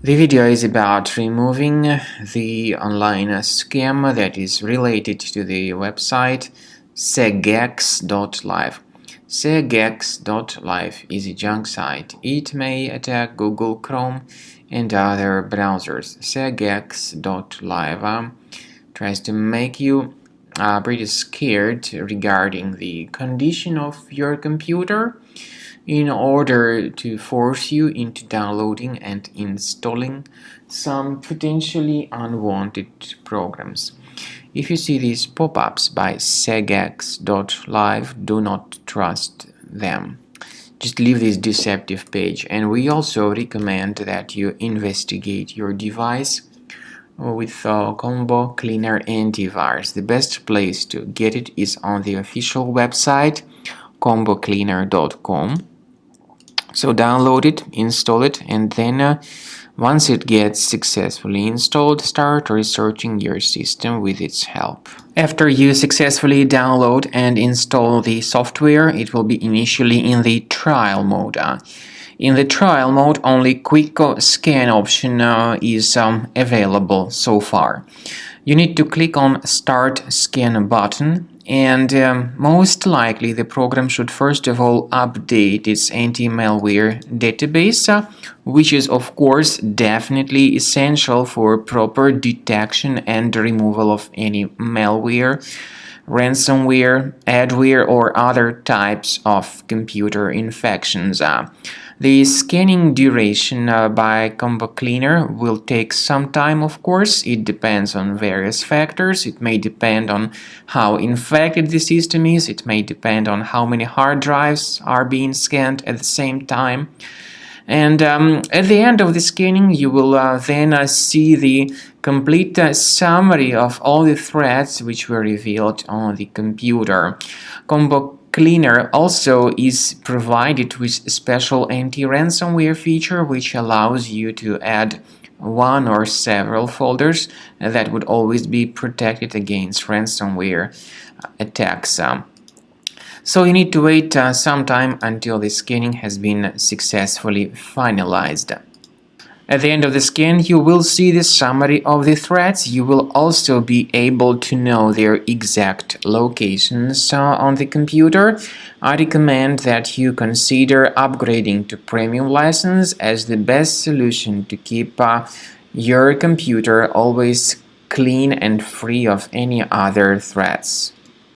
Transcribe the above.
The video is about removing the online scam that is related to the website Segaks.live. Segaks.live is a junk site. It may attack Google Chrome and other browsers. Segaks.live tries to make you pretty scared regarding the condition of your computer in order to force you into downloading and installing some potentially unwanted programs. If you see these pop-ups by Segaks.live, do not trust them. Just leave this deceptive page, and we also recommend that you investigate your device with Combo Cleaner Antivirus. The best place to get it is on the official website combocleaner.com. So download it, install it, and then once it gets successfully installed, start researching your system with its help. After you successfully download and install the software, it will be initially in the trial mode. In the trial mode, only quick scan option is available so far. You need to click on Start Scan button, and most likely the program should first of all update its anti-malware database, which is of course definitely essential for proper detection and removal of any malware, ransomware, adware, or other types of computer infections. The scanning duration by Combo Cleaner will take some time, of course. It depends on various factors. It may depend on how infected the system is. It may depend on how many hard drives are being scanned at the same time. And at the end of the scanning, you will then see the complete summary of all the threats which were revealed on the computer. Combo Cleaner also is provided with a special anti-ransomware feature which allows you to add one or several folders that would always be protected against ransomware attacks. So you need to wait some time until the scanning has been successfully finalized. At the end of the scan, you will see the summary of the threats. You will also be able to know their exact locations on the computer. I recommend that you consider upgrading to premium license as the best solution to keep your computer always clean and free of any other threats.